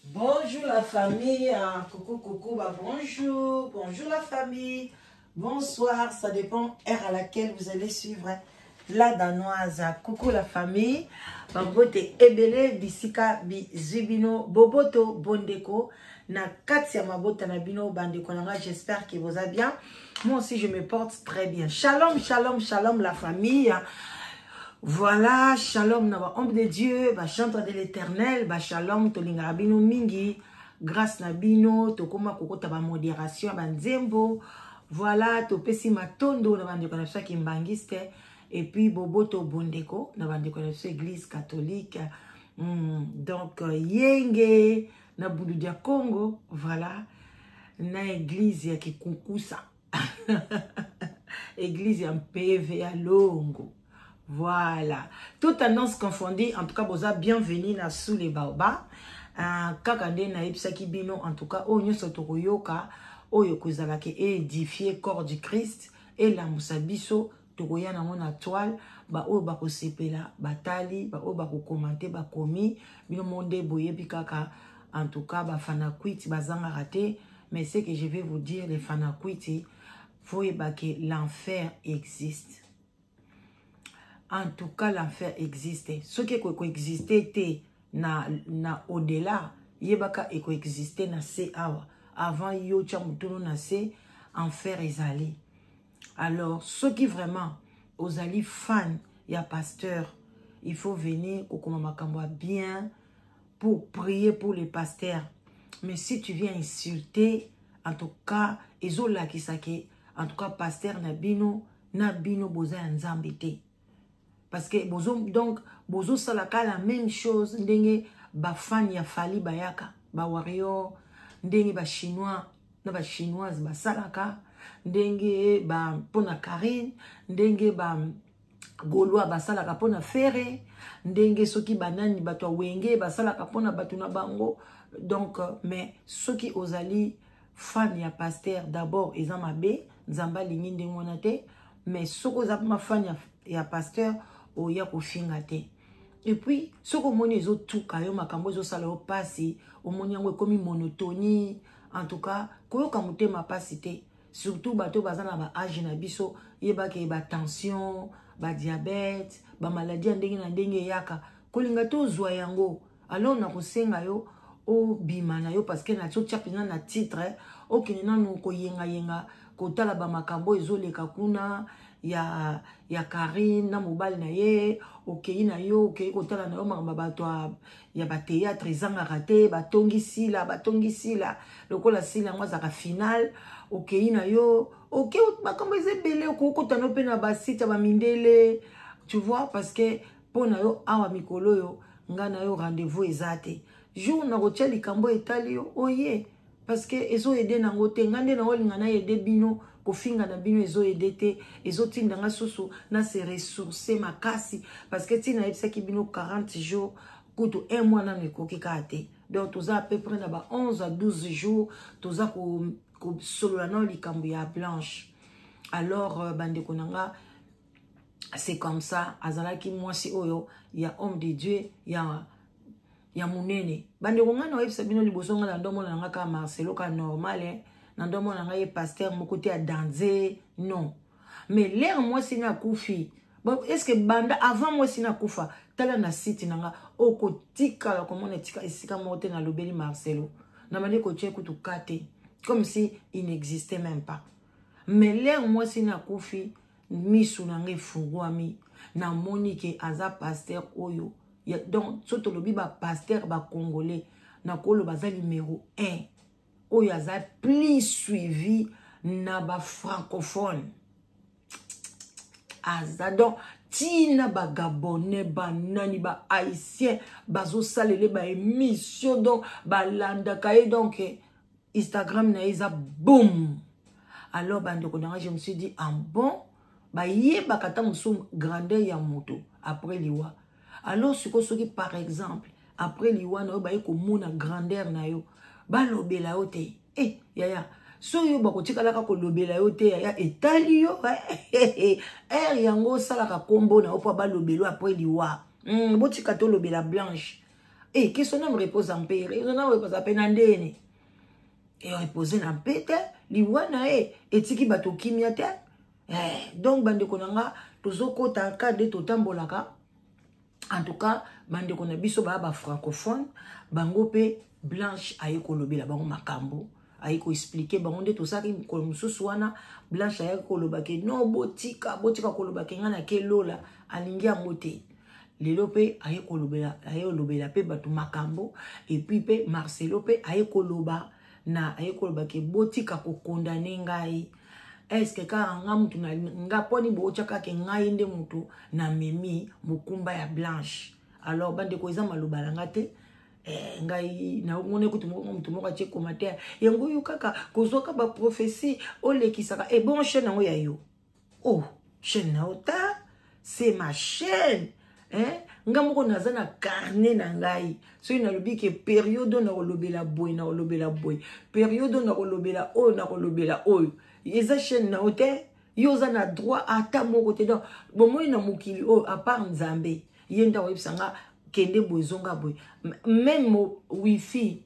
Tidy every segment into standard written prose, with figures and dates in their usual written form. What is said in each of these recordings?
Bonjour la famille, coucou, bah bonjour la famille, bonsoir, ça dépend heure à laquelle vous allez suivre la danoise. Coucou la famille, babote ebele bisika bizibino boboto bondeko na katia mabota na bino bandeko nanga, j'espère que vous allez bien. Moi aussi je me porte très bien. Shalom, shalom, shalom la famille. Voilà, shalom na homme de Dieu, ba chantre de l'éternel, ba shalom tolinga rabino mingi, grâce na bino, tokoma kokota ba modération, ba nzembo. Voilà, topesi matondo na bande konapsa ki mbangiste, et puis boboto bondeko na bande konapsa église catholique. Donc yenge na budu dia Congo, voilà, na église ya kikunkusa. Église ya PV ya Longo. Voilà, toute annonce confondue, en tout cas, vous êtes bienvenue dans sous les baobas. Kakande na ipsaki bino, en tout cas, onyo sotokoyoka, oyo kozalaki édifier corps du Christ, et la musabiso, tokoya na mona toile, ba o bako sepela, batali, ba o bako commenter, ba komi, bino monde boye pikaka, en tout cas, ba fanakwiti, ba zanga raté, mais ce que je vais vous dire, les fanakwiti, faut que l'enfer existe. En tout cas, l'enfer existe. Ce qui coexistait na au-delà, yebaka coexistait na se awa. Avant yo chamutuno na se, enfer ezali. Alors, ceux qui vraiment osali fan, ya pasteur, il faut venir au Komamakamboa bien pour prier pour les pasteurs. Mais si tu viens insulter, en tout cas, ezola kisake, en tout cas, pasteur nabino boza nzambete. Parce que bozo salaka la même chose, ndenge ba fan ya Fali bayaka, ba warrior, ndenge ba chinois, na ba chinoise ba salaka, ndenge ba pona Karine, ndenge ba Gaulois ba salaka pona Ferré, ndenge soki banani bato wenge ba salaka pona bato na bango. Donc mais soki ozali fan ya pasteur d'abord ezamabe, nzamba lingi ndenge wana te, mais soko za ma fan ya pasteur oya kofinga te. Et puis soko moni ezo tuka yo makambo ezo sala yo pasi, omoni yango ekomi monotonie, en tout cas koyoka motema pasi te. Surtout bato bazana ba âge na biso, yeba ke ba tension, ba diabète, ba maladie ndenge na ndenge yaka, kolinga to zwa yango. Alors na kosenga yo o bima na yo, parce que na tso tchapina na titre, o kinina no ko yenga kotala ba makambo ezo leka kuna ya Karine na mobile na ye, okei na yo, okei kotala na yo makamba bato ya ba théâtre zanga raté, batongi sila, lokola sila ngwa zaka final, okei na yo, okei makambo ezebele okota no pe na ba site ba mindele, tu vois, parce que pona yo awa mikolo yo nga na yo rendez-vous ezate. Jour na rotia likambo etali yo, oye, parce que ezo ede nango te, ngande na olinga na ede bino, kofinga na bino ezo edete, ezo tinda nga susu na se ressourcer makasi, parce que tina ebisaki bino 40 jours, kutu 1 mois na nekoki kate. Donc toza à peu près na ba 11 à 12 jours, toza ko solola na likambo ya blanche. Alors bande konanga, c'est comme ça, azalaki mwasi oyo, ya homme de Dieu, ya munene. Bande kongana webisa bino liboso nga na ndomo na nga ka Marcelo ka normal, na ndomo na nga ye pasteur mon côté à danser, non. Mais l'air moi si na kufi. Bon, est-ce que banda avant moi si na kufa, tala na site na nga oko tika la comment tika esika monte na lobeli Marcelo. Na mane ko tche kutu kate, comme si il n'existait même pas. Mais l'air moi si na kufi, misu na nge fungwami, na monique aza pasteur oyo. Donc, surtout le pasteur congolais, na kolo baza numéro 1. Oyo aza plus suivi na ba francophone. Aza donc tina ba gabonais, ba nani, ba haïtien, bazo salele ba émission donc ba landa kaye donc Instagram na isa boom. Alors bandeko nanga je me suis dit en bon ba yeba kata muso grandeur ya moto après liwa. Alors, ce que par exemple, après l'Iwana, ba yeko mona grandeur na yo, ba lobela yo te. Eh, yaya, so yo bako tika laka ko lobela yo te, yaya, etali yo, yango salaka kombo na yo po ba lobelo après l'Iwa. Bo tika to lobela blanche. Et que son âme repose en paix. Son âme repose en paix nandene. Et reposer en paix te. Liwana e. Et tiki bato kimia te. Donc bande konanga. Tozo kota kade totambolaka. En tout cas, bande kona biso ba francophone. Bango pe Blanche aye kolobela bango makambo. Aye ko expliquer bango nde to saki ko mususu wana. Blanche aye kolobake no botika kolobake ngana ke lola alingi yango te. Lelo pe aye kolobela pe batu makambo et puis pe Marcelo pe aye koloba ke botika ko condamner ngai. Est-ce que ka nga mutu na nga poni bochaka ke ngai nde mutu na memi mukumba ya Blanche. Alors bande ko eza maloba langa te. Ngai na ngone kutu mutu moka che commentaire yango yu kaka kozoka ba prophétie olekisaka e bon chaîne ngo ya yo. Oh, chaîne na ota, c'est ma chaîne. Nga moko naza na carnet na ngai. So ina lobi ke période na kolobela boy na kolobela boy. Période na kolobela oyo. Eza chaîne na ota, yo za na droit ata moko te donc bon moi na mokili o à part Nzambe. Yenda websanga kende bozonga boy. Même mon wifi.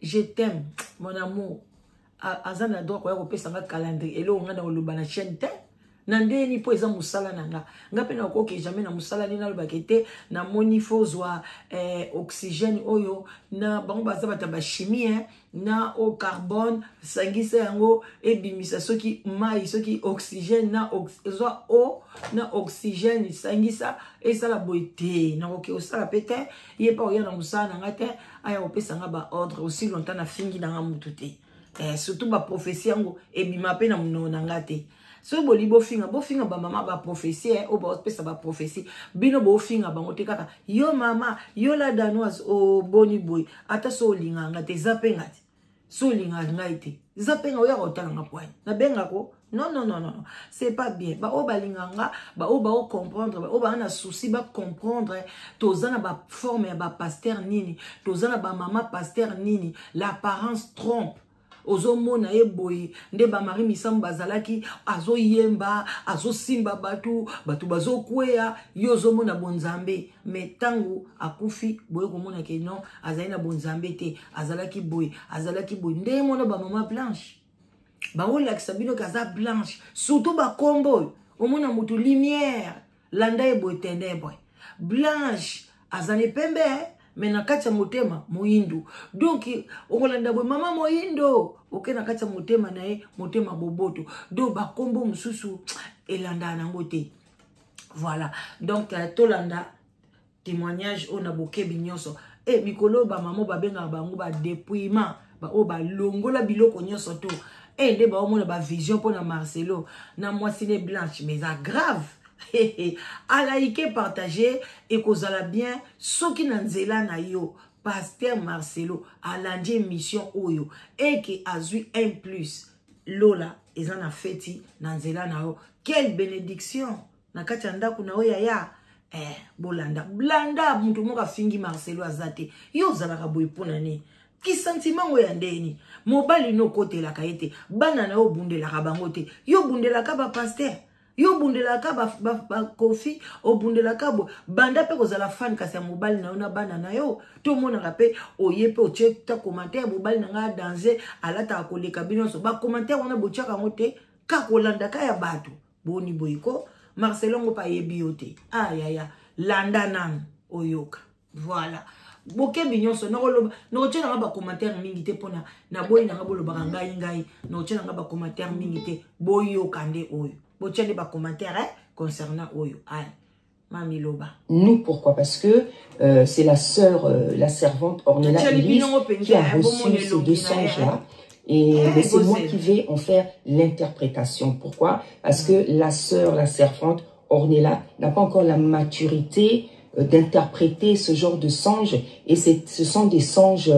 Je t'aime mon amour. Azana droit ko yapesanga calendrier. Elo nga na koloba na chaîne te. Nandeni po eza musala nanga nga pe na koke jamais na musala ni na lobakete na monifozwa oxygène oyo na bango baza bata ba chimie na au carbone sangisa yango ebimisa soki mai soki oxygène na zwa o na oxygène sangisa esala boité na koke osala pete ye pa oya na musala nanga te aya opesa nga ba ordre aussi longtemps na fingi na nga mutu te surtout ba prophétie yango ebima pe na muno nanga te. So boli bofinga ba mama ba prophétie o ba pesa ba prophétie bino bo finga bango te kaka yo mama yo la danoise o boni boy ata so linganga te zapenga te so linganga ngaite zapenga oya kotala nga poani na benga ko non c'est pas bien ba o ba linganga ba o comprendre ba o ba na souci ba comprendre tozana ba forme ba pasteur nini tozana ba mama pasteur nini l'apparence trompe. Ozomona eboye nde ba mari misambu bazalaki azo yemba azo simba batu bazo kweya yo ozomona bonzambe metangu akufi boye komona ke non azali na bonzambe te azalaki boye nde mona ba mama Blanche ba ola kisabino kaza Blanche surtout ba kombo omona mutu lumière landa eboye ténèbre Blanche azali pembe mais na kati ya motema moyindo donc okolanda boy mama moyindo oke na kati ya motema na ye motema boboto do bakombo mususu elanda nango te. Voilà donc tolanda témoignage on a bokebi nyonso e mikolo ba mama babenga bango ba dépouillement ba o ba longola biloko nyonso to e nde ba omona ba vision pona Marcelo na mwasine Blanche mais ça grave. À liker, partager et kozala bien ce qui n'anzela na yo pasteur Marcelo a lundi émission oyo et qui a eu un plus lola ils en a feti nanzela na yo quelle bénédiction na kachanda kuna oya ya bolanda blanda muntu moka fingi Marcelo azate yo zalaka boy pona ne ki sentiment ngo ya ndeni mobali no kote la kaete bana na yo bundela ka bango te yo bundela ka ba pasteur yo bundela ka ba kofi o bundela ka bo banda pe kozala fan kasi ya mobali na yo na bana na yo to mona ka pe oye pe o check ta commentaire mobali na nga danger alata koleka bino so ba commentaire wana bo chaka ngote ka kolanda ka ya bato boni boyiko Marcelo ngo pa yebi yote aya landa nan oyoka. Voilà boke binyonso no chena ba commentaire mingi te pona na boyi na ngabolo ba ngai no chena ba commentaire mingi te boyo kande oyo bo chena ba commentaire concernant oyo Mami Loba. Nous, pourquoi? Parce que c'est la sœur, la servante Ornella Elise qui a reçu ces deux songes-là. Et c'est moi qui vais en faire l'interprétation. Pourquoi? Parce que la sœur, la servante Ornella n'a pas encore la maturité d'interpréter ce genre de songes. Et ce sont des songes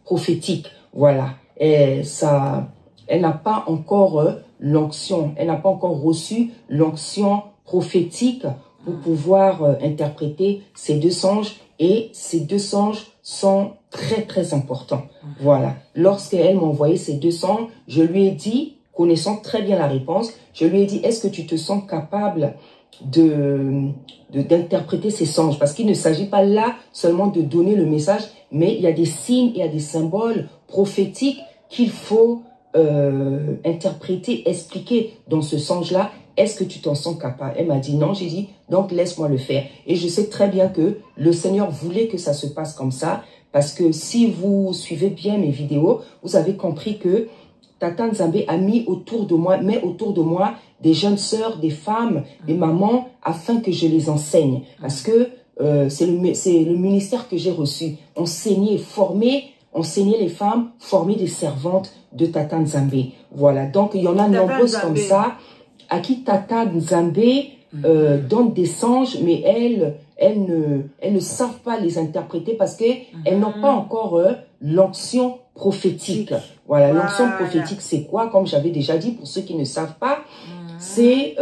prophétiques. Voilà. Et ça, elle n'a pas encore l'onction. Elle n'a pas encore reçu l'onction prophétique pour pouvoir interpréter ces deux songes. Et ces deux songes sont très importants. Voilà. Lorsqu'elle m'a envoyé ces deux songes, je lui ai dit, connaissant très bien la réponse, je lui ai dit, est-ce que tu te sens capable d'interpréter ces songes. Parce qu'il ne s'agit pas là seulement de donner le message, mais il y a des signes, il y a des symboles prophétiques qu'il faut interpréter, expliquer dans ce songe-là. Est-ce que tu t'en sens capable? Elle m'a dit non. J'ai dit, donc laisse-moi le faire. Et je sais très bien que le Seigneur voulait que ça se passe comme ça. Parce que si vous suivez bien mes vidéos, vous avez compris que Tata Nzambé a mis autour de moi, des jeunes sœurs, des femmes, des mamans, afin que je les enseigne. Parce que c'est le ministère que j'ai reçu. Enseigner les femmes, former des servantes de Tata Nzambé. Voilà, donc il y en a nombreuses comme ça, à qui Tata Nzambé donne des songes, mais elles ne savent pas les interpréter parce qu'elles n'ont pas encore l'onction prophétique. Voilà, l'onction prophétique, c'est quoi? Comme j'avais déjà dit, pour ceux qui ne savent pas, c'est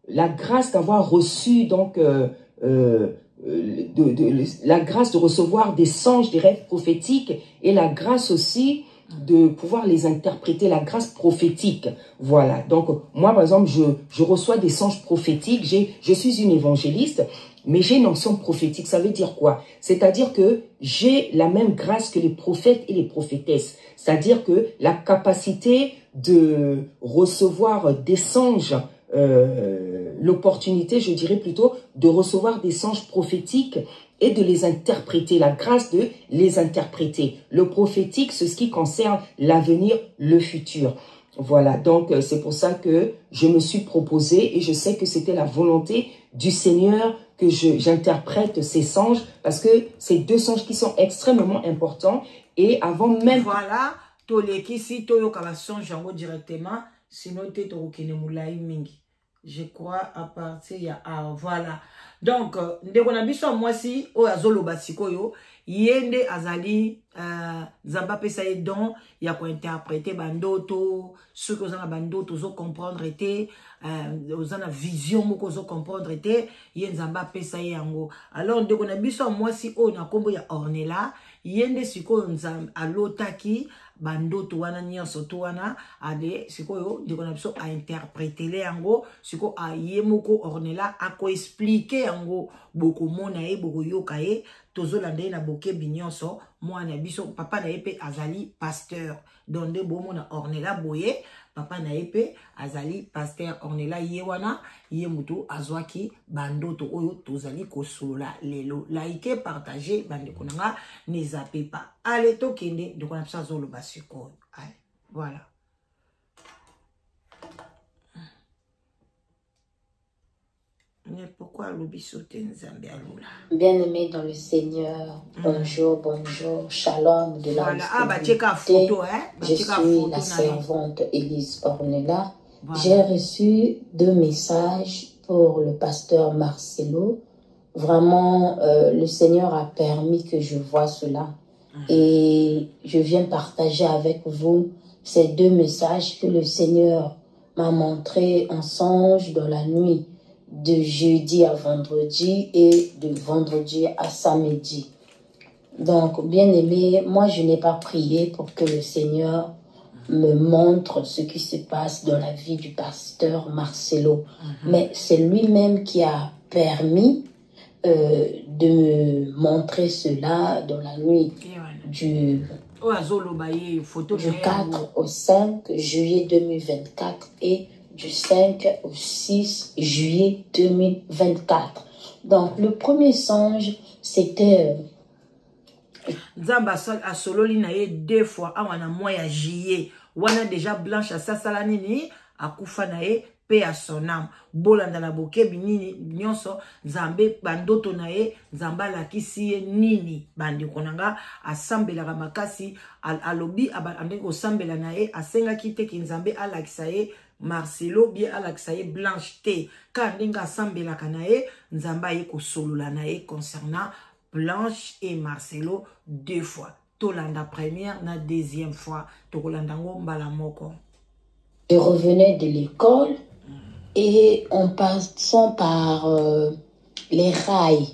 la grâce d'avoir reçu, donc, la grâce de recevoir des songes, des rêves prophétiques, et la grâce aussi de pouvoir les interpréter, la grâce prophétique. Voilà, donc moi par exemple, je reçois des songes prophétiques, je suis une évangéliste, mais j'ai une onction prophétique. Ça veut dire quoi? C'est-à-dire que j'ai la même grâce que les prophètes et les prophétesses. C'est-à-dire que la capacité de recevoir des songes, l'opportunité, je dirais plutôt, de recevoir des songes prophétiques et de les interpréter, la grâce de les interpréter. Le prophétique, c'est ce qui concerne l'avenir, le futur. Voilà, donc c'est pour ça que je me suis proposée et je sais que c'était la volonté du Seigneur que j'interprète ces songes, parce que c'est deux songes qui sont extrêmement importants. Et avant même... Voilà, tolekisi toyoka songe yango directement, sinon te tokokene mulai mingi. Je crois à partir voilà. Donc ndeko na biso mwasi o azolo basikoyo yende azali Nzamba pesa ye don ya ko interpréter bandoto, ceux que ont bandoto zo comprendre été ozana vision moko zo comprendre été ye Nzamba pesa ye yango. Alors ndeko na biso mwasi o na kombo ya Ornella yende siko Nzamba alotaki bandoto wana nyonso to wana ade sikoyo ndeko na biso a interpréter le yango siko a yemoko Ornella a ko expliquer yango boko mona ye boko yoka ye tozo lande na boke binyonso mwana biso papa na yepe azali pasteur donde bomo na Ornella boye papa na yepe azali pasteur Ornella ye wana ye mutu azwaki bandoto oyo tozali kosolola lelo. Like, partager bande konanga ne zappez pas. Allez tokende de kona psa zolo basiko. Allez, voilà. Mais pourquoi bien-aimé dans le Seigneur, bonjour, bonjour, shalom de la photo, hein? Je suis la servante Elise Ornella. Voilà. J'ai reçu 2 messages pour le pasteur Marcelo. Vraiment, le Seigneur a permis que je voie cela. Et je viens partager avec vous ces 2 messages que le Seigneur m'a montrés en songe dans la nuit, de jeudi à vendredi et de vendredi à samedi. Donc, bien aimé, moi je n'ai pas prié pour que le Seigneur me montre ce qui se passe dans la vie du pasteur Marcelo. Mais c'est lui-même qui a permis de me montrer cela dans la nuit du 4 au 5 juillet 2024 et du 5 au 6 juillet 2024. Donc, le premier songe, c'était... Nzamba a sololi na ye 2 fois, awana mois ya juillet. Wana déjà blanche à sasala nini, a kufa na ye, pe à son âme. Bolanda na boke binini, nyonso, Nzambe bandoto na ye, Nzamba la kisi ye nini. Bandi konanga, a sambela ramakasi, alobi, abandeko sambela na ye, a senga kite ki Nzambe ala kisaye, Marcelo bien alaksaye blanche te kandenga sambela kanaye Nzamba ye ko solula na ye concernant Blanche et Marcelo 2 fois. Tolanda première na deuxième fois. Tokolandango mbala moko. Je revenais de l'école et en passant par les rails,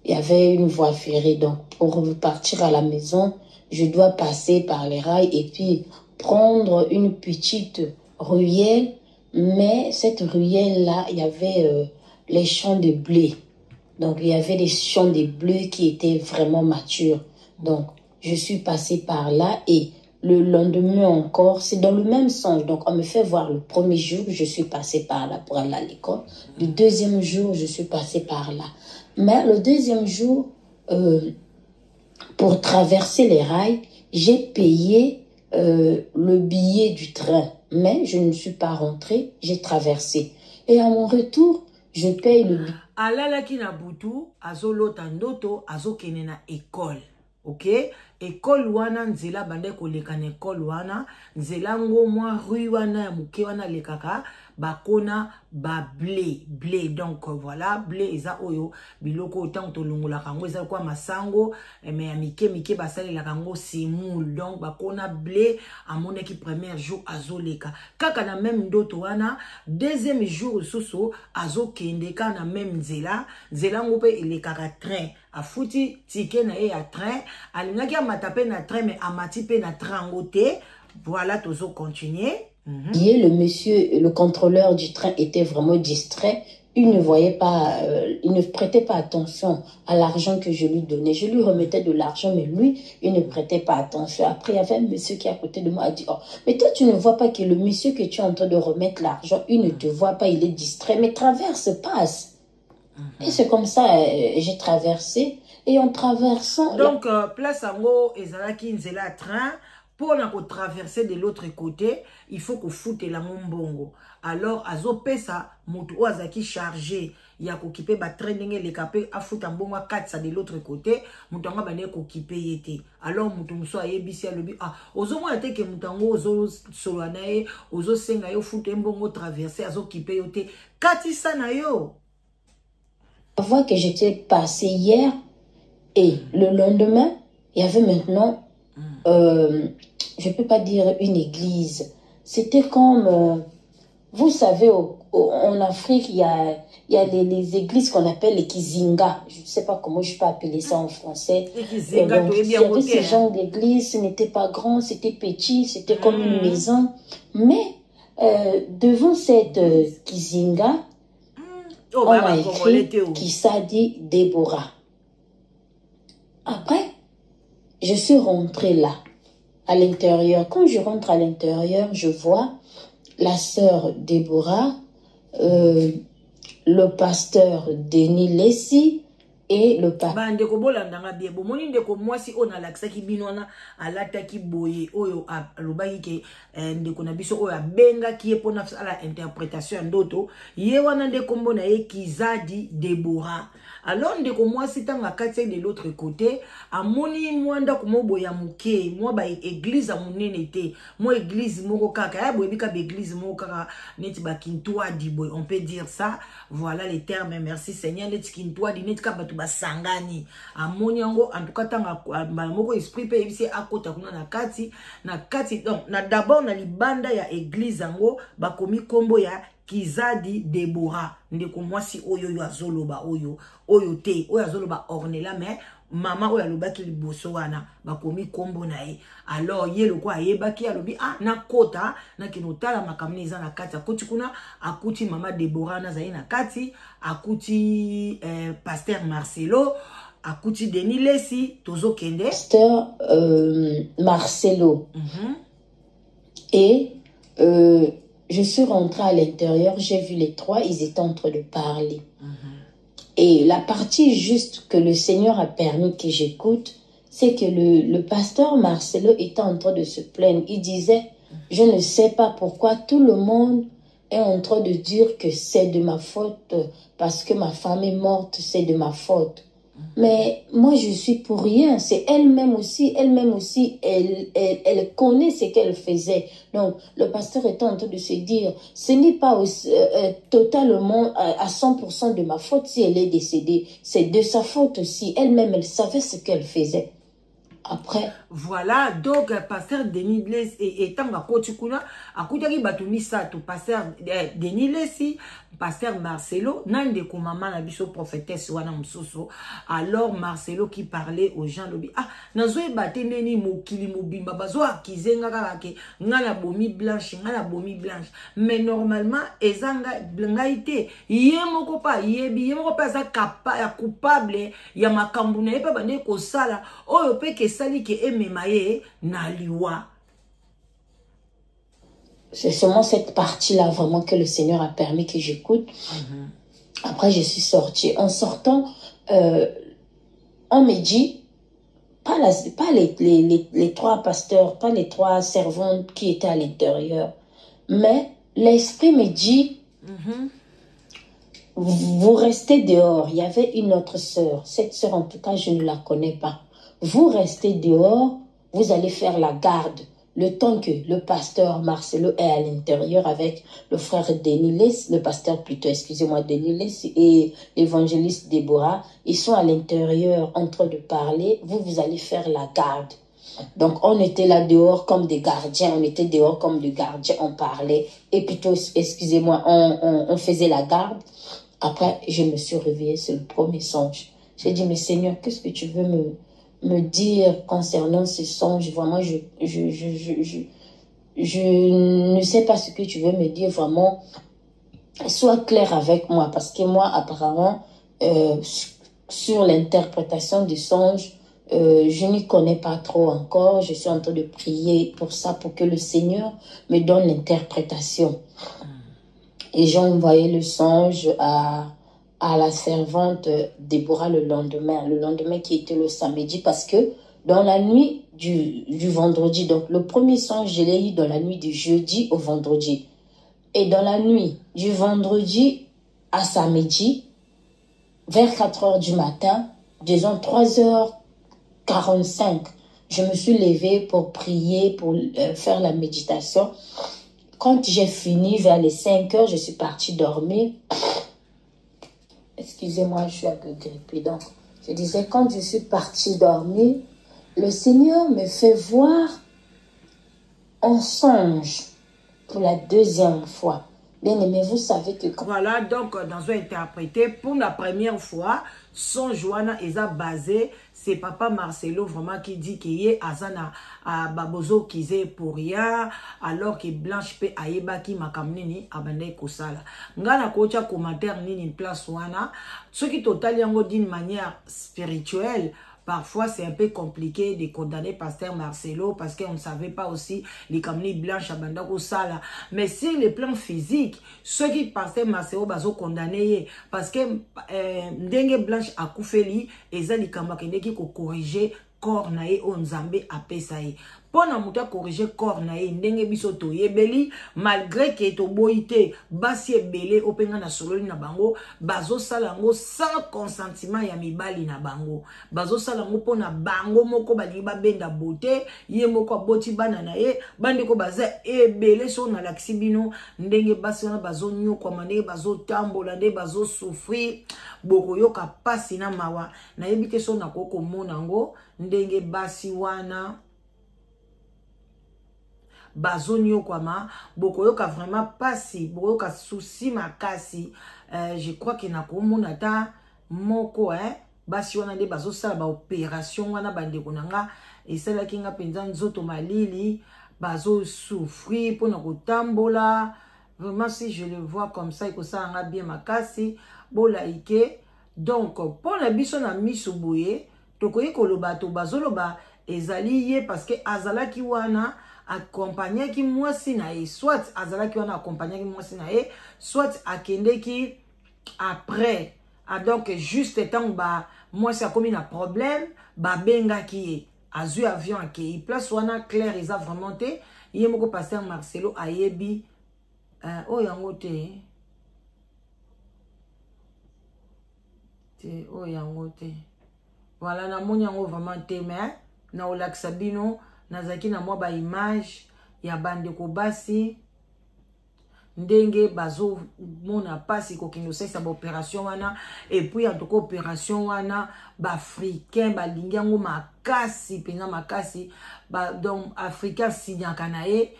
il y avait une voie ferrée. Donc pour partir à la maison, je dois passer par les rails et puis prendre une petite ruelle Mais cette ruelle-là, il y avait les champs de blé. Donc, il y avait des champs de blé qui étaient vraiment matures. Donc, je suis passée par là et le lendemain encore, c'est dans le même sens. Donc, on me fait voir le premier jour, je suis passée par là pour aller à l'école. Le deuxième jour, je suis passée par là. Mais le deuxième jour, pour traverser les rails, j'ai payé le billet du train. Mais je ne suis pas rentrée, j'ai traversé. Et à mon retour, je paye le billet. Alalaki na butu, azo lota ndoto, azo kene na école. Ok? École wana nzela bande koleka na école wana, nzela ngo mwa rue wana ya muke wana lekaka, bakona ba blé. Donc voilà, blé eza oyo biloko autant to longola kango eza kwa masango, mais ya mike basali la kango semoule. Donc bakona blé amone ki premier jour azo leka. Kaka na même ndoto wana, deuxième jour soso azo kende ka na même nzela ngo pe elekaka train. A fouti ticket na ya train, alingaki amatape na train mais amati pe na train ngote. Voilà, tozo continuer. Le monsieur, le contrôleur du train était vraiment distrait. Il ne voyait pas, il ne prêtait pas attention à l'argent que je lui donnais. Je lui remettais de l'argent, mais lui, il ne prêtait pas attention. Après, il y avait un monsieur qui est à côté de moi, a dit, oh, mais toi, tu ne vois pas que le monsieur que tu es en train de remettre l'argent, il ne te voit pas, il est distrait, mais traverse, passe. Et c'est comme ça, j'ai traversé. Et en traversant... Donc, place Ango, ezalaki nzela train, pour traverser de l'autre côté, il faut qu'on foute la mbongo. Alors, azo pesa, mutu oazaki chargé, ya kokipe ba train ndenge le kapé, a fout mbongo 4 de l'autre côté, mutu anga bane kokipe yete. Alors, mutu muso ayebisi alobi, ah, ozo mwa te ke mutu ango ozo solanae, ozo senga yo fout mbongo traverser, azo kipe yote. Katisa na yo. La fois que j'étais passé hier et le lendemain, il y avait maintenant, je ne peux pas dire une église. C'était comme, vous savez, en Afrique, il y a les églises qu'on appelle les Kizinga. Je ne sais pas comment je peux appeler ça en français. Il y avait ce genre d'église, ce n'était pas grand, c'était petit, c'était comme une maison. Mais devant cette Kizinga, on a écrit Kisadi Déborah. Après, je suis rentrée là, à l'intérieur. Quand je rentre à l'intérieur, je vois la sœur Déborah, le pasteur Denis Lessi et le papa. Bandeko bolandanga bien bomoni ndeko mwasi ona laksaki binona alataki boye oyo alobaki ke ndeko na biso oyo abengaki ye pona ala interprétation ndoto ye wana ndeko mbona ye Kizadi Déborah. Alors ndeko mwasi tanga kati de l'autre côté amoni mwanda kumobo ya muke mwa ba église a munene te mwa église moko kaka ya boye bika ba église moko kaka neti ba kintoa di boy, on peut dire ça. Voilà les termes, merci Seigneur. Neti kintoa di neti ka batu basangani amoni yango en tout cas tanga moko esprit pe ebisi akota kuna na kati donc na d'abord na libanda ya église yango bakomi kombo ya Kizadi Déborah. Ndeko mwasi oyo yo azoloba oyo te oyo azoloba Ornella mais mama oyo alobaki liboso wana bakomi kombo na ye. Alors ye loko ayebaki alobi ah na kota na kinotala makamni eza na kati akuti kuna akuti mama Déborah na zai na kati akuti pasteur Marcelo akuti Denis Lessi tozo kende pasteur Marcelo et je suis rentrée à l'intérieur, j'ai vu les trois, ils étaient en train de parler. Et la partie juste que le Seigneur a permis que j'écoute, c'est que le pasteur Marcelo était en train de se plaindre. Il disait, je ne sais pas pourquoi tout le monde est en train de dire que c'est de ma faute, parce que ma femme est morte, c'est de ma faute. Mais moi, je suis pour rien. C'est elle-même aussi, elle connaît ce qu'elle faisait. Donc, le pasteur est en train de se dire, ce n'est pas aussi, totalement à 100% de ma faute si elle est décédée. C'est de sa faute aussi. Elle-même, elle savait ce qu'elle faisait. Après. Voilà, donc pasteur Denis Lesi et tant à Kotikuna, à Koutaki Batoumi Sato, pasteur Denis Lesi, pasteur Marcelo, nan de Koumama la biso prophétesse wana msoso. Alors Marcelo qui parlait aux gens lobi, ah, nazoe bateneni mokili mobimba bazoa kizenga kake ngala bomi blanche, ngala bomi blanche. Mais normalement ezanga blangaité, yemoko pa yebi, yemoko pa za coupable ya makambu na yepa bande ko sala, oyo pe ke sali ke ememaye na liwa. C'est seulement cette partie-là vraiment que le Seigneur a permis que j'écoute. Après, je suis sortie. En sortant, on me dit, pas les trois pasteurs, pas les trois servantes qui étaient à l'intérieur, mais l'Esprit me dit, vous restez dehors. Il y avait une autre sœur. Cette sœur, en tout cas, je ne la connais pas. Vous restez dehors, vous allez faire la garde. Le temps que le pasteur Marcelo est à l'intérieur avec le frère Denis, le pasteur plutôt, excusez-moi, Denis et l'évangéliste Déborah, ils sont à l'intérieur en train de parler, vous allez faire la garde. Donc on était là dehors comme des gardiens, on était dehors comme des gardiens, on parlait, et plutôt, excusez-moi, on faisait la garde. Après, je me suis réveillée, c'est le premier songe. J'ai dit, mais Seigneur, qu'est-ce que tu veux me dire concernant ce songe? Vraiment, je ne sais pas ce que tu veux me dire. Vraiment, sois clair avec moi. Parce que moi, apparemment, sur l'interprétation du songe, je n'y connais pas trop encore. Je suis en train de prier pour ça, pour que le Seigneur me donne l'interprétation. Et j'ai envoyé le songe à la servante Déborah le lendemain qui était le samedi, parce que dans la nuit du vendredi, donc le premier songe, je l'ai eu dans la nuit du jeudi au vendredi. Et dans la nuit du vendredi à samedi, vers 4 heures du matin, disons 3h45, je me suis levée pour prier, pour faire la méditation. Quand j'ai fini, vers les 5 heures, je suis partie dormir. Excusez-moi, je suis un peu grippée. Donc, je disais, quand je suis partie dormir, le Seigneur me fait voir un songe pour la deuxième fois. Bien aimé, vous savez que... Voilà, donc, dans un interprété, pour la première fois, son Joana est basé, c'est papa Marcelo vraiment qui dit qu'il y a Azana à Babozo qui est pour rien, alors que Blanche pe aeba qui m'a kamnini abandé kosala. Ngana kocha commentaire nini place wana, ce qui total yango d'une manière spirituelle. Parfois, c'est un peu compliqué de condamner pasteur Marcelo parce qu'on ne savait pas aussi les kamni blanches à Bandako Sala. Mais sur le plan physique, ceux qui pasteur Marcelo bazo condamné parce que Ndenge blanche a koufeli et ça les kamakende qui corriger corps nae onzambe apesaye. Pona muta corriger corps nae ndenge bisoto yebeli malgré que to boité basi ebele openga na sololi na bango bazo salango sans consentement ya mibali na bango bazo salango pona bango moko bali ba benda beauté ye moko boti bana na ye bande ko baza ebele so na laksibino ndenge basi wana bazo nyoko mane bazo tambola nde bazo souffrir boko yoka pasi na mawa na yebite so na koko monango ndenge basi wana bazonyo kwama boko yoka vraiment pasi boko yoka souci makasi. Je crois que na komona ta moko basi wana nde bazo sala ba opération wana bande konanga esala kinga penza nzoto malili bazo souffrir pona kotambola. Vraiment si je le vois comme ça iko ça nga bien makasi bola ike. Donc pour la biso na miso boye tokoyi koloba to bazoloba ezali ye parce que azala ki wana accompagné qui moi si na e soit azala qui wana accompagné qui moi si na e soit akende qui après donc juste temps ba moi si a commis un problème ba benga qui azu avion qui place wana clair ils a vraiment té yé moko pasteur Marcelo ayebi oh yango te oh yango te voilà na moni yango vraiment te mais na olakisa bino nazaki na mwa ba image ya bandeko basi ndenge bazo mona pasi ko kino sesa ba opération wana et puis en tout cas opération wana ba africain ba lingi yango makasi penza makasi ba donc africain signaka na ye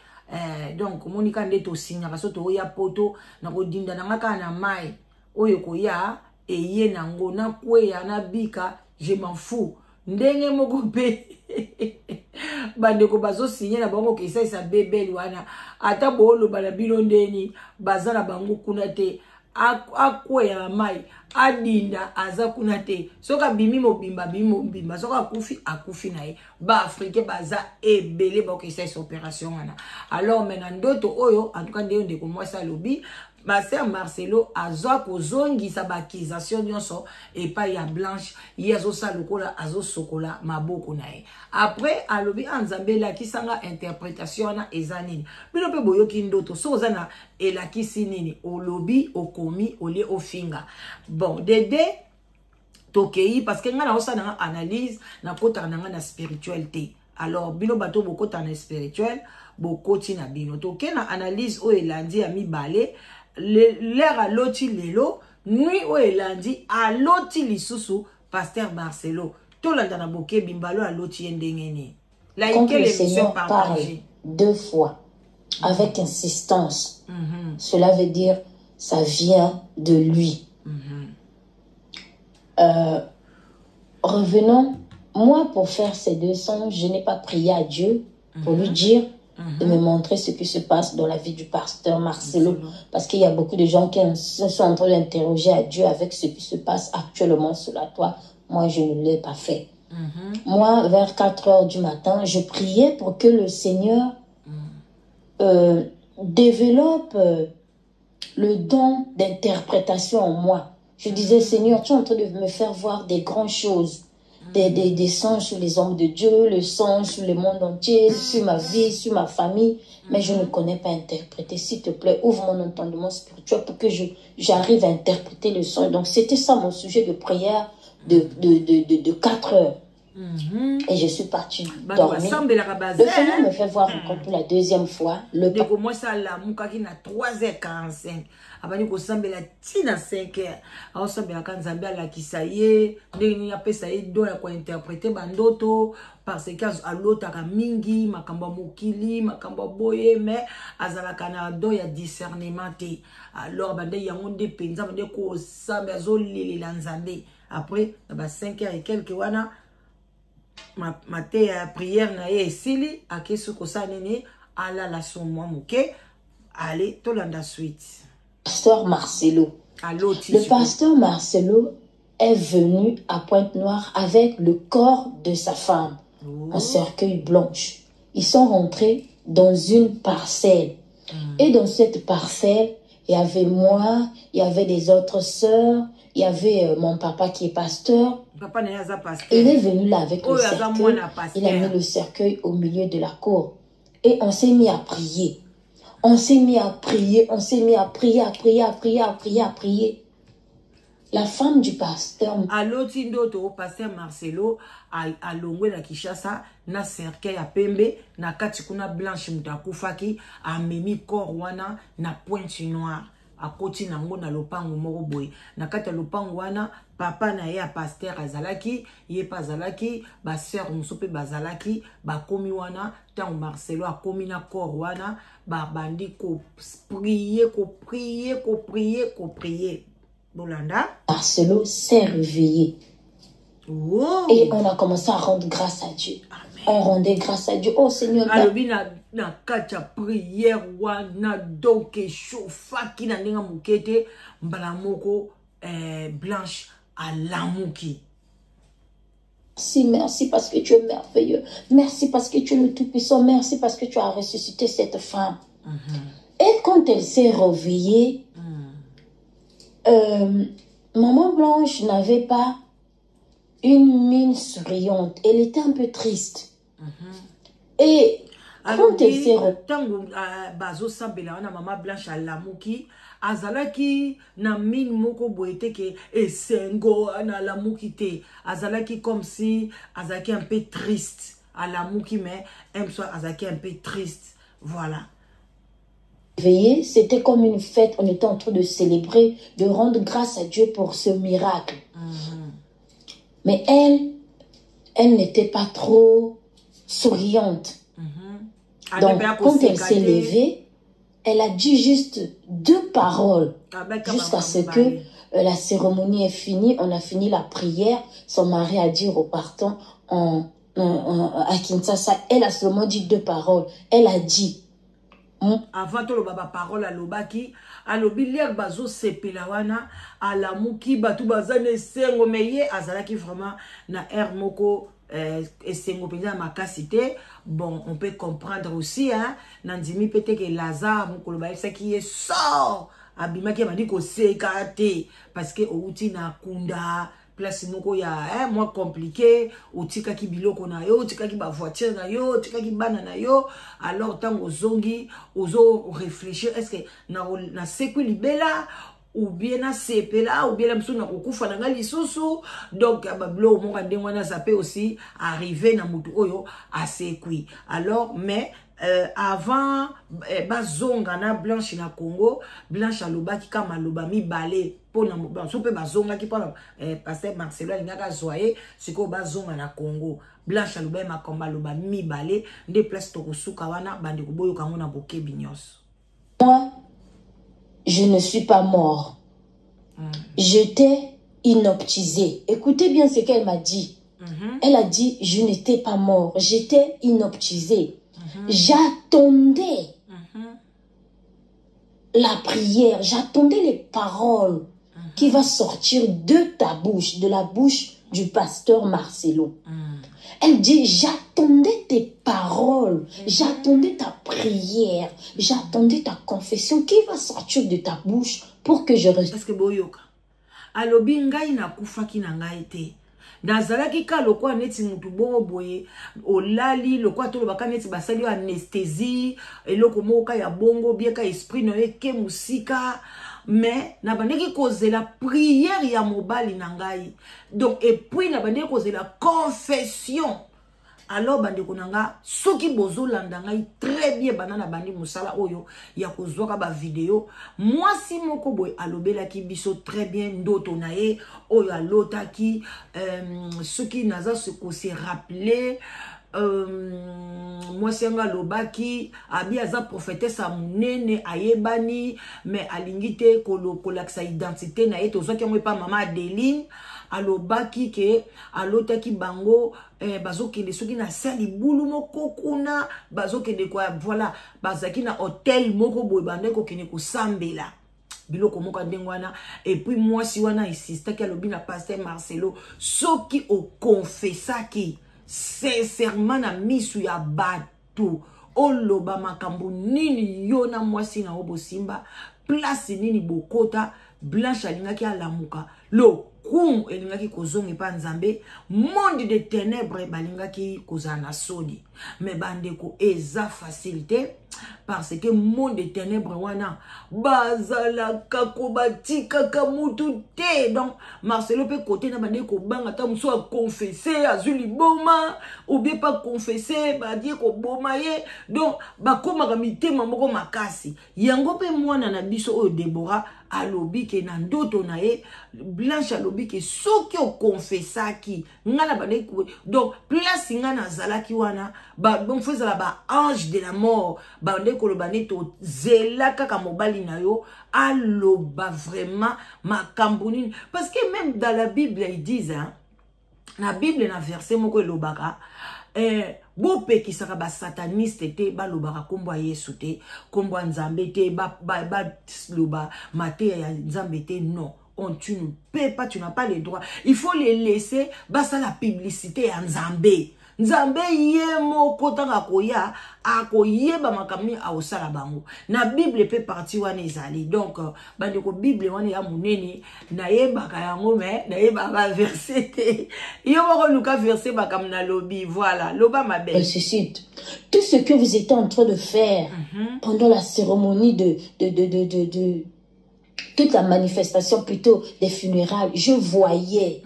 donc monika nde to signaka so to ya poto na ko dinda na ngaka na mai oyo ko ya eye nango na kweya na bika je m'en fous ndenge moko pe bandeko bazo signer na bango ke isa bebeli wana ata bolo bana bino ndeni bazala bango kuna te akweya na mai adinda aza kuna te soka bimi mobimba soka akufi na ye ba africain baza ebele ba ke isa opération wana alors maintenant ndoto oyo en tout cas ndeko mwasa lobi ma sœur Marcelo azwa kozongisa ba accusation nyonso epai ya Blanche yezo sa lokola azo sokola maboko na ye après alobi anzambe la kisanga interprétation na ezanini bino pe boyoki ndoto so zana elakisi nini olobi okomi olie ofinga bon dede tokei parce que nga na osa na analyse na kota na nga na spiritualité alors bino bato bokota na spirituel bokoti na bino toke na analyse o elandi ya mibale l'air à loti lelo nuit o elandi a loti lisusu pasteur Marcelo to landa na boke bimbalo a loti ndengeni la quand le Seigneur parle 2 fois avec insistance cela veut dire ça vient de lui. Revenons, moi pour faire ces 2 songes je n'ai pas prié à Dieu pour lui dire de me montrer ce qui se passe dans la vie du pasteur Marcelo. Parce qu'il y a beaucoup de gens qui sont en train d'interroger à Dieu avec ce qui se passe actuellement sur la toile. Moi, je ne l'ai pas fait. Moi, vers 4 heures du matin, je priais pour que le Seigneur développe le don d'interprétation en moi. Je disais, Seigneur, tu es en train de me faire voir des grandes choses. Des songes sur les hommes de Dieu, le songe sur le monde entier, sur ma vie, sur ma famille. Mais je ne connais pas interpréter. S'il te plaît, ouvre mon entendement spirituel pour que j'arrive à interpréter le songe. Donc, c'était ça mon sujet de prière de 4 heures. Et je suis partie dormir. Le Seigneur me fait voir encore pour la 2e fois. Le moi ça la mukaki na 3h45. Abani ko sambela tina 5h. Aho sambela kanzambe ala kisaye, ndeni ya pesa ye do ya ko interpréter bandoto parce que alota ka mingi makamba mokili, makamba boye mais azala kana do ya discernement te. Alors bande yango nde penza bande ko sambela zo lilela nzambe. Après ba 5h et quelques wana ma prière na ye esili akesu kosanene ala la somo muke allez tolanda suite. Pasteur Marcelo. Le pasteur Marcelo est venu à Pointe-Noire avec le corps de sa femme, un cercueil blanche. Ils sont rentrés dans une parcelle. Et dans cette parcelle, il y avait moi, il y avait des autres sœurs, il y avait mon papa qui est pasteur. Papa pasteur. Il est venu là avec le cercueil. Il a mis le cercueil au milieu de la cour. Et on s'est mis à prier. On s'est mis à prier, on s'est mis à prier, à prier. La femme du pasteur. Allo tindoto pasteur Marcelo a longwe na Kishasa na cercueil à pembe na katikuna Blanche mutakufaki a memi corps wana na pointe noire. A koti nango na lopango moko boye na kati lopango wana papa na ye a pasteur azalaki ye pa azalaki ba sœur musope bazalaki ba komi wana tant Marcelo a komi na corps wana ba bandi ko prier Bolanda. Marcelo s'est réveillé. Oh. Et on a commencé à rendre grâce à Dieu. Amen. On rendait grâce à Dieu. Oh Seigneur. Alobi na kacha prière wana donc chauffaki na ndinga mukete mbala moko Blanche à lamuki. Merci parce que tu es merveilleux. Merci parce que tu es le Tout-Puissant. Merci parce que tu as ressuscité cette femme. Et quand elle s'est réveillée, Maman Blanche n'avait pas une mine souriante. Elle était un peu triste. Et quand elle s'est Maman Blanche à lamuki azalaki na mine moko boete ke esengo na lamuki te azalaki comme si azalaki un peu triste à lamuki mais aime soit azalaki un peu triste voilà. Veillé, c'était comme une fête, on était en train de célébrer, de rendre grâce à Dieu pour ce miracle. Mais elle, elle n'était pas trop souriante. Donc, quand elle s'est levée, elle a dit juste 2 paroles jusqu'à ce que la cérémonie est finie. On a fini la prière. Son mari a dit repartons à Kinshasa. Elle a seulement dit 2 paroles. Elle a dit avant tout le baba parole à l'obaki à l'obilier bazo sepelawana à la muki batu bazane sengo meye azalaki vraiment na air moko esengo pena makasité. Bon, on peut comprendre aussi hein nandimi peut-être que Lazare mokolo ba ça qui est sort abimaki mandi ko sekate parce que outi na kunda place moko ya moins compliqué otika ki biloko na yo otika ki ba voiture na yo otika ki bana na yo alors tango zongi ozo réfléchir est-ce que na sekwi libela ou bien na sepela ou bien la msuna kokufa na ngali susu donc bablo monga ndengwana ça peut aussi arriver na mutu oyo a sekwi alors mais avant bazonga na Blanche na Congo Blanche alobaki kama loba mibale pona sope bazonga ki pona pasteur Marcelo alingaka zoye siko bazonga na Congo Blanche aloba makomba loba mibale nde place to kosuka wana bande koboyo kango na boke binyos. Moi je ne suis pas mort. J'étais inoptisé. Écoutez bien ce qu'elle m'a dit. Elle a dit je n'étais pas mort, j'étais inoptisé. J'attendais la prière, j'attendais les paroles qui vont sortir de ta bouche, de la bouche du pasteur Marcelo. Elle dit, j'attendais tes paroles, j'attendais ta prière, j'attendais ta confession qui va sortir de ta bouche pour que je reste. Parce que boyoka, alobi ngai na kufaki na ngai te. Nazalaki ka lokwa neti mutu bongo boye olali lokwa to lobaka neti basali anesthésie eloko moka ya bongo bieka esprit no eke musika mais na bandeki cause la prière ya mobali na ngai donc et puis na bandeki cause la confession alors bandeko nanga soki bozolanda ngai très bien banana bandi musala oyo ya kozwaka ba vidéo moi si moko boy alobelaki biso très bien ndoto na ye oyo alotaki soki naza se rappeler moi senga lobaki abi aza prophétesse a munene ayebani mais alingite kolaksa identité na ye tozwaki yango pa mama Adeline alobaki ke alotaki bango bazokende soki na sali bulu moko kuna bazokende kwa voilà bazaki na hôtel moko boye bande ko kene ko sambela biloko moko ndengwana et puis moi si wana insistaki alobi na pasteur Marcelo soki o confessaki sincèrement na misu ya batu oloba makambo nini yo na mwasi na obosimba place nini bokota Blanche alingaki alamuka lo kum elingaki kozongi pa nzambe monde de ténèbres balingaki kozana soni mais bandeko eza facilité parce que monde de ténèbres wana bazalaka kobatika kamutu te donc Marcelo pe côté na bandeko banga ta muso a confesser azuli boma ou bien pas confesser ba dire ko boma ye donc bakoma ka mitema moko makasi yango pe mwana na biso o Deborah alobi ke na ndoto na ye Blanche alobi ke soki o confessaki ngana bandeko donc place ngana zalaki wana ba bon faisala ba ange de la mort ba ndeko lo baneto zela kaka mobali na yo aloba vraiment makamboni parce que même dans la Bible ils disent hein la Bible na verset moko elobaka bope ki saka ba sataniste te ba lobaka kombo Yesu te kombo nzambe te ba loba mate ya nzambe te non tu ne peux pas, tu n'as pas le droit. Il faut les laisser. Basta la publicité en Nzambe. Nzambe ye moko tanga koya akoye ba makamni a osala bango. Na Bible peut partir wana ezali. Donc bandeko Bible wana ya munene na yebaka yango mais na yebaka verset te. Yo moko luka verset bakam na lobi voilà, loba ma belle. Ressuscite. Tout ce que vous étiez en train de faire pendant la cérémonie de toute la manifestation plutôt des funérailles, je voyais.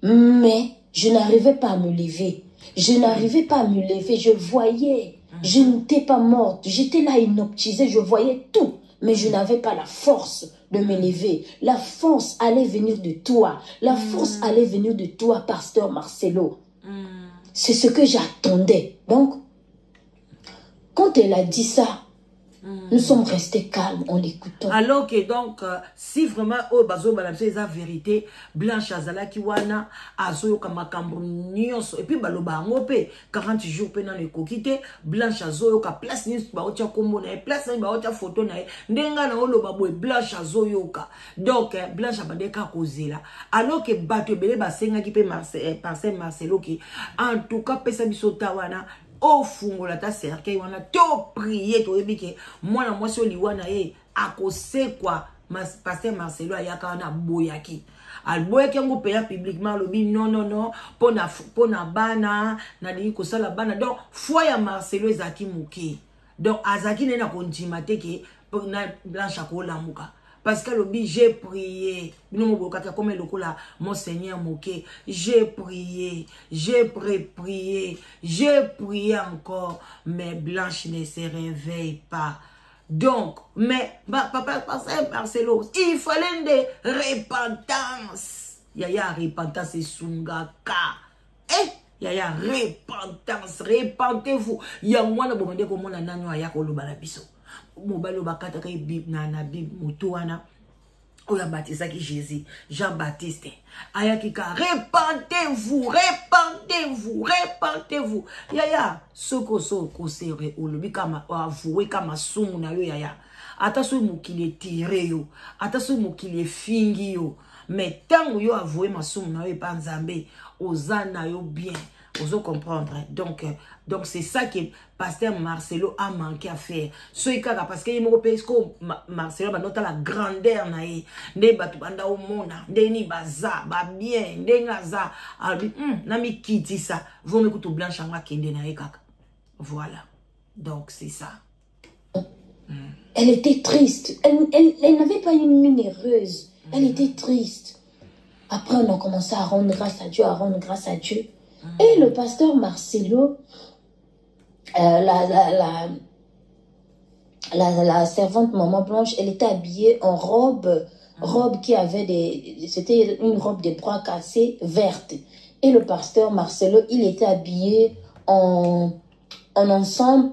Mais je n'arrivais pas à me lever. Je n'arrivais pas à me lever. Je voyais. Je n'étais pas morte. J'étais là inoptisée. Je voyais tout. Mais je n'avais pas la force de me lever. La force allait venir de toi. La force allait venir de toi, pasteur Marcelo. C'est ce que j'attendais. Donc, quand elle a dit ça, nous sommes restés calmes en l'écoutant. Alors que donc, si vraiment, oh, bazo, balamse, c'est la vérité, Blanche Azala qui wana, azo kama kambonios, et puis baloba ngope, 40 jours pendant le kokite, Blanche Azo ka place ni ba ocha kombo na place ni ba ocha photo na ndenga na olo babo Blanche Azo yoka. Donc, Blanche abandeka kozela. Alors que bato bele basenga ki pe Marcelo ki, en tout cas, pesa bisota wana, au fungo la ta cercueil wana to prier to ebike moi na moi so liwana e akose quoi pasteur Marcelo ayaka na boyaki alboyaki ngo peya publiquement lobi non pona bana na di ko sala bana donc foi ya Marcelo ezaki muke donc azaki na kontimate ke na Blanche akola muka. Parce que j'ai prié. Comme le là, mon Seigneur moqué. J'ai prié. J'ai prié. J'ai prié encore. Mais Blanche ne se réveille pas. Donc, mais, papa, Marcelo, il fallait de repentance. Yaya repentance et sungaka. Yaya repentance. Repentez-vous. Yamwana bomande comme on a nanyo ayako lo balabiso. Mobalo bakata kay bib na bib mutuana oya baptisa ki Jésus Jean-Baptiste ayakika repentez-vous yaya soko sere olobi kama avouer kama sumu na yo yaya ata so mukile tire yo ata so mukile fingi yo mais tango yo avouer masumu na yo pa nzambe ozana yo bien. Vous comprendre. Donc c'est ça que pasteur Marcelo a manqué à faire. Ce cas parce qu'il me Marcelo va noter la grandeur nae. Ne batu banda au mona, ne baza, ba bien, ne ngaza. Albi nami kiti ça. Vous m'écoutez Blanche anga kende nae kaka. Voilà. Donc c'est ça. Elle était triste. Elle n'avait pas une mine heureuse. Elle était triste. Après on a commencé à rendre grâce à Dieu, Et le pasteur Marcelo, la servante Maman Blanche, elle était habillée en robe qui avait c'était une robe de bras cassés verte. Et le pasteur Marcelo, il était habillé en ensemble.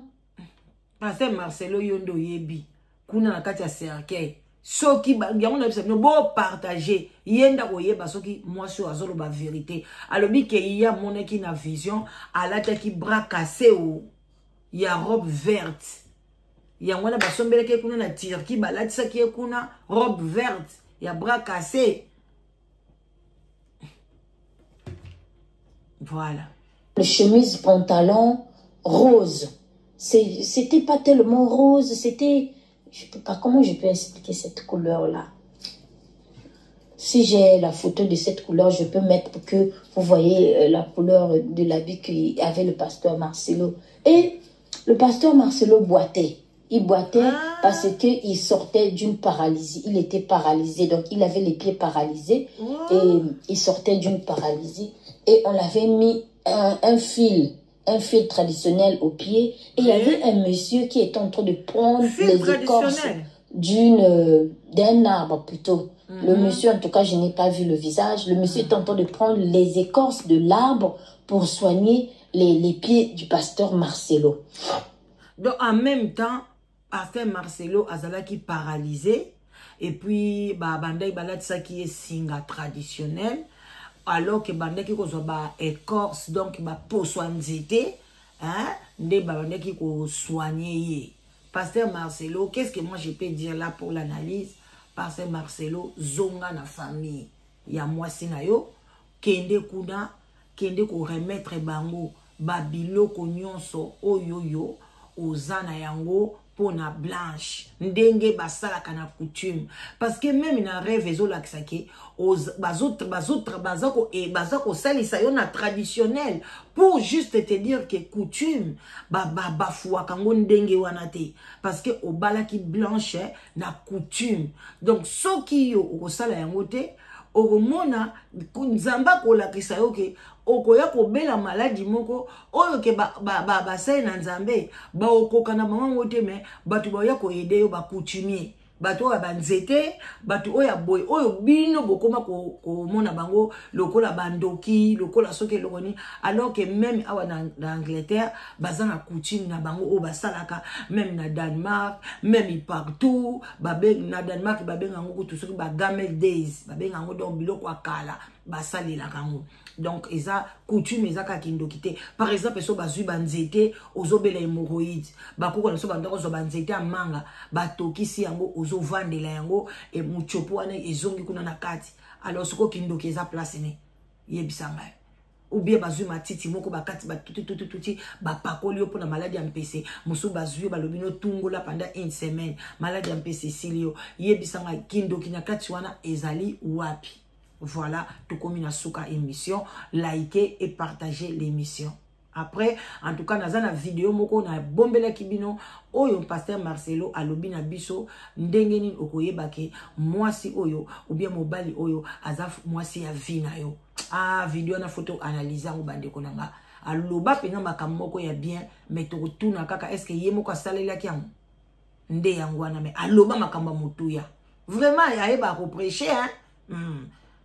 Pasteur Marcelo yondo yebi, kuna na kati ya cercueil. Soki ba yango na bisa no bo partager yenda koyeba soki moi sur azolo ba vérité alobi ke ya monaki na vision alata ki bras cassé o ya robe verte yango na basombele ke kuna na Turquie balatisa ki kuna robe verte ya bras cassé. Voilà. Le chemise pantalon rose, c'était pas tellement rose, c'était, je peux pas, comment je peux expliquer cette couleur-là? Si j'ai la photo de cette couleur, je peux mettre pour que vous voyez la couleur de l'habit qu'avait le pasteur Marcelo. Et le pasteur Marcelo boitait. Il boitait parce qu'il sortait d'une paralysie. Il était paralysé, donc il avait les pieds paralysés et il sortait d'une paralysie. Et on l'avait mis un fil traditionnel au pied. Et il y avait un monsieur qui était en train de prendre les écorces d'un arbre plutôt. Le monsieur, en tout cas, je n'ai pas vu le visage. Le monsieur est en train de prendre les écorces de l'arbre pour soigner les pieds du pasteur Marcelo. Donc, en même temps, pasteur Marcelo azala qui paralysé. Et puis, bandai balade ça qui est singa traditionnel. Alors que bandai qui kozwa ba écorce, donc ba peau soignée, hein, des bandai qui ko soigner. Pasteur Marcelo, qu'est-ce que moi je peux dire là pour l'analyse? Pasteur Marcelo, zonga na famille. Ya mwasi na yo, kende kuna, kende ko remettre bango, babilo ko nyonso, oyoyo, ozana yango, pona Blanche. Ndenge basala kana coutume. Parce que même na rêve ezola kisake, bazako salisa yo na traditionnel. Pour juste te dire que coutume, bafuwa kango ndenge wanate. Parce que obala ki Blanche na coutume. Donc, soki yo okosala yango te, okomona nzamba kolakisa yo ke okoya kobela maladi moko oyo ke basai na nzambe ba okoka na bango te me batu ba ya ko aider yo ba coutumier bato ya banzete bato oya boy oyo bino bokoma ko mona bango lokola bandoki lokola soki lokoni alors que même awa na Angleterre bazana coutume na bango o basalaka même na Danemark même partout na Danemark babenga ngo tout soki ba gamel days babenga ngo donc biloko akala basalela kango. Donc eza coutume eza ka kindokite par exemple so bazui banzete ozobela hémorroïde bakoko na so bandako zo banzete amanga batokisi yango ozo vandela yango e muchopo wana ezongi kuna na kati alors soko kindoki eza place ne yebisanga ou bien bazui matiti moko bakati tuti bapakoli po na maladie ya mpese musu bazui balobino tungola pendant une semaine maladie ya mpese silio yebisanga kindoki na kati wana ezali wapi. Voilà, tout comme une souka émission, likez et partagez l'émission. Après, en tout cas, dans la vidéo, moko na bombela kibino, oyo pasteur Marcelo alobi na biso ndengeni okoye bake mwasi oyo ou bien mobali oyo azaf mwasi ya vina yo. Ah, vidéo na photo analyse ngo bande konanga. Aloba penga makamoko ya bien, mais to tuna kaka est-ce que yemoko salela kiango? Nde yango wana mais aloba makamba mutuya. Vraiment ya eba ko prêcher hein.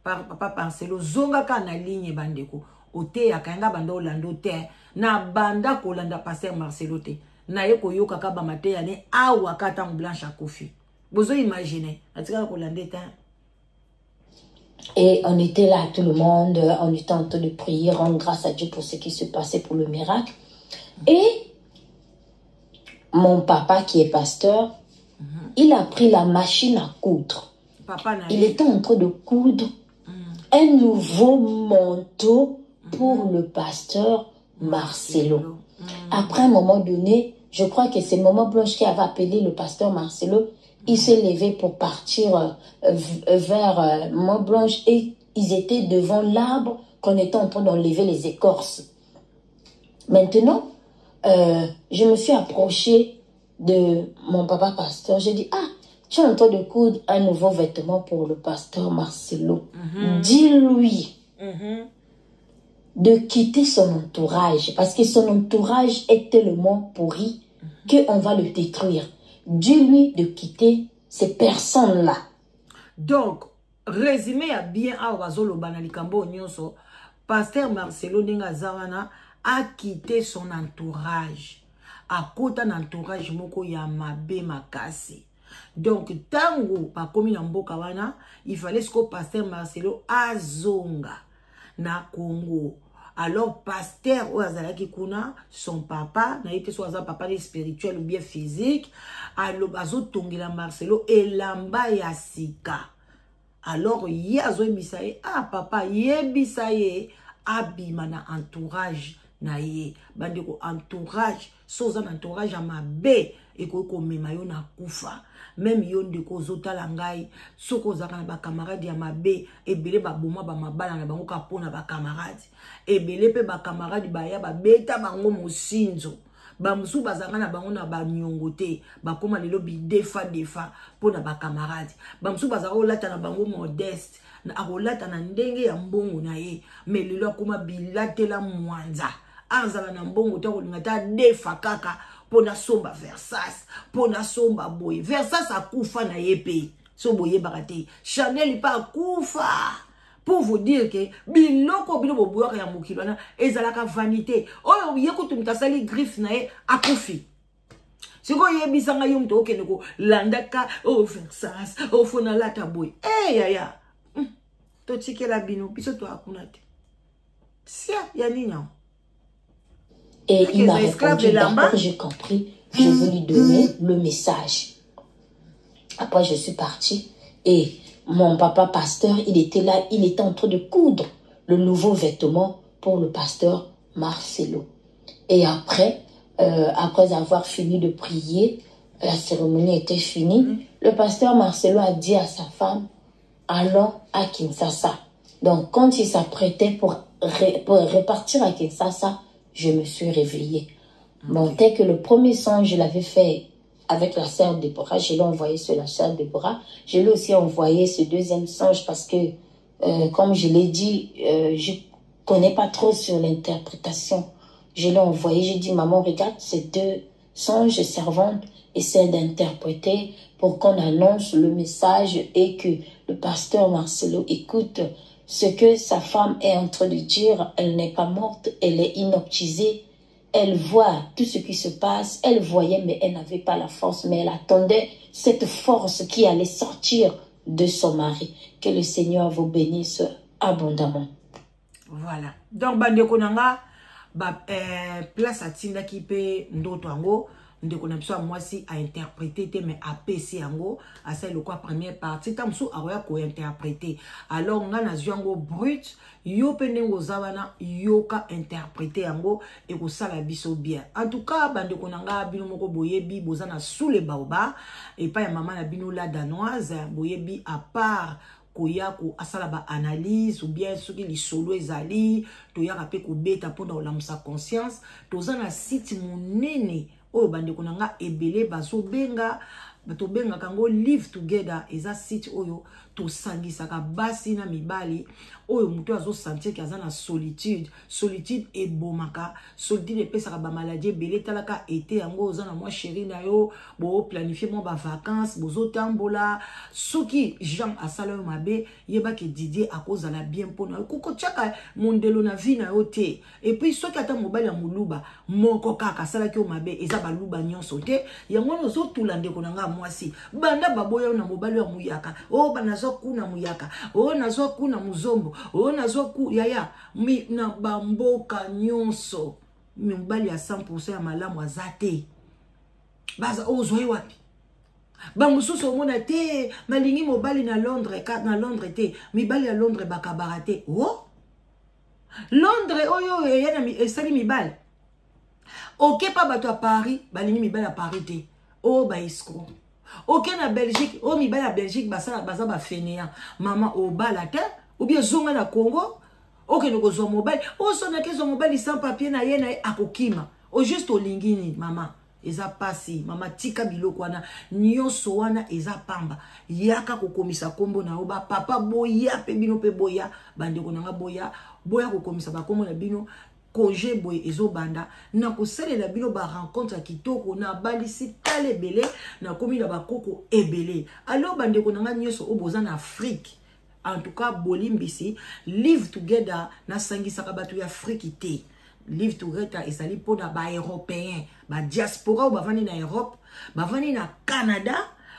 Papa Marcelo zonga ka na ligne bandeko ote akanga bando lando te na banda ko landa pasteur Marcelo te na ye ko yoka ka ba mate ya ne awa kata blanche kofi bozo imaginer atika ko lande te. Et on était là tout le monde, on était en train de prier, rendre grâce à Dieu pour ce qui se passait pour le miracle. Et mon papa qui est pasteur, il a pris la machine à coudre. Il était en train de coudre un nouveau manteau pour le pasteur Marcelo. Après un moment donné, je crois que c'est Maman Blanche qui avait appelé le pasteur Marcelo. Il s'est levé pour partir vers Maman Blanche et ils étaient devant l'arbre qu'on était en train d'enlever les écorces. Maintenant, je me suis approchée de mon papa pasteur. J'ai dit, ah, tu es en train de coudre un nouveau vêtement pour le pasteur Marcelo. Dis-lui de quitter son entourage parce que son entourage est tellement pourri qu'on va le détruire. Dis-lui de quitter ces personnes-là. Donc, résumé à bien à Wazolo Banalikambo Nyonso, pasteur Marcelo Ningazawana a quitté son entourage. À côté d'un entourage moko ya mabe makasi. Donc, tango pa komi na mboka wana, il fallait que le pasteur Marcelo azonga na Congo. Alors, pasteur Oazalaki kuna, son papa, na été soit un papa spirituel ou bien physique, alors bazo tongela Marcelo elamba ya sika. Alors, yazo bisaye, ah papa, bisaye, abima na entourage na ye. Bandeko entourage, sozan entourage à ma bé, et ko mema yo na kufa. Même yon de ko zotala ngai soko zaka na ba camarade ya mabe ebele ba boma ba mabala na bango kapona ba camarade ebele pe ba camarade ba ya ba beta bango mosinzo ba musu bazanga na bango na ba nyongote ba koma lelo bi defa pona ba camarade ba musu bazaka olata na bango modeste na akolata na ndenge ya mbongo na ye mais lelo akoma bilatela mwanza azala na mbongo ta kolinga ta defa kaka pona somba Versace, pona somba boye. Versace a koufa na yepe. So boye barate. Chanel pas koufa. Pour vous dire que biloko biloko boye ya mokilwana ezalaka vanité. Oyo yeko tumtasali griffe na ye akufi. Siko yebisanga yo mto okende ko landaka o Versace, o fona lata boye. Ya. To tikela bino biso to akunate. Sia ya ninya. Et il m'a répondu, d'accord, j'ai compris, je vais lui donner le message. Après, je suis partie et mon papa pasteur, il était là, il était en train de coudre le nouveau vêtement pour le pasteur Marcelo. Et après, après avoir fini de prier, la cérémonie était finie, le pasteur Marcelo a dit à sa femme, allons à Kinshasa. Donc, quand il s'apprêtait pour repartir à Kinshasa, je me suis réveillée. Bon, tel que le premier songe, je l'avais fait avec la sœur Déborah, je l'ai envoyé sur la sœur Déborah. Je l'ai aussi envoyé ce deuxième songe parce que, comme je l'ai dit, je ne connais pas trop sur l'interprétation. Je l'ai envoyé, j'ai dit, maman, regarde ces deux Songe servante essaie d'interpréter pour qu'on annonce le message et que le pasteur Marcelo écoute ce que sa femme est en train de dire. Elle n'est pas morte, elle est inoptisée. Elle voit tout ce qui se passe. Elle voyait, mais elle n'avait pas la force. Mais elle attendait cette force qui allait sortir de son mari. Que le Seigneur vous bénisse abondamment. Voilà. Donc, bande konanga, place à Tinda qui peut d'autres ango. Ndeko na biso mwasi a interprété mais a PC yango à celle quoi première partie tamso aroya ko interpréter alors nga na zwango brut yo penengo zawana yoka interpréter yango et ko sala biso bien en tout cas bande ko nanga bino moko boyebi bozana sous les baoba et pas ya maman na bino la danoise boyebi à part koyako asala ba analyse ou bien ce qui li solo ezali to yaka pe ko beta pour la sa conscience tozana site monene oyo bandeko nanga ebele bazo benga bato benga kango live together eza site oyo to sangisaka basi na mibali oyo muto azo sentir ki aza na solitude ebomaka solitude epesaka ba maladie ebele talaka été yango oza na mwa chéri na yo bo planifier mo ba vacances bozo tambola soki Jean asala yo mabe yebaki Didier akozala bien mpona koko tchaka mondelo na vie na yo te et puis soki ata mobali ya muluba moko kaka asala ki yo mabe eza baluba nyonso te yango ozo tula ndeko nanga mwasi banda baboya na mobali ya muyaka o banazo kuna muyaka o nazo kuna muzombo o nazo ku yaya mi na bamboka nyonso mobali ya 100% ya malamu azate baza ozoi wapi bamususu omona te malingi mobali na Londres te mibali ya Londres bakabara te o Londres oyo yana esali mibali ok pa bato a Paris balingi mibali a Paris te o ba escroc ok na Belgique o mibali ya Belgique baza ba fainéant mama o bala te ou bien zonga na Congo ok no kozwa mobile o sona kezo mobile sans papier na ye na akokima o juste o lingini mama eza pasi mama tika biloko wana nyonso wana eza pamba yaka kokomisa kombo na oba papa boya pe bino pe boya bandeko nanga boya kokomisa ba kombo na bino congé boy ezobanda na kosalela bino ba rencontre kitoko na balisi tale ebele na komi na bakoko ebele alors bandeko nanga nyonso oboza na Afrique en tout cas bolimbisi live together na sangisaka bato ya Afrique te live together ezali pona ba européen ba diaspora bavani na Europe bavani na Canada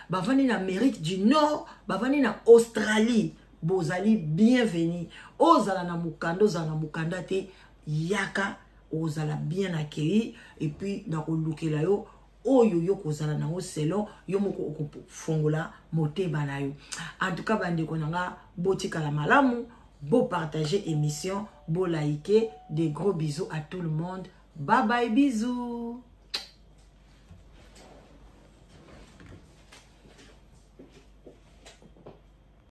bavani na Amérique du Nord bavani na Australie bozali bienvenue ozala na mukanda te yaka ozala bien accueilli et puis na kolukela yo oyo yo kozala na selon yo moko okofongola moteba na yo en tout cas bandeko nanga botika la malamu bo partager émission bo liker des gros bisous à tout le monde bye bye bisous.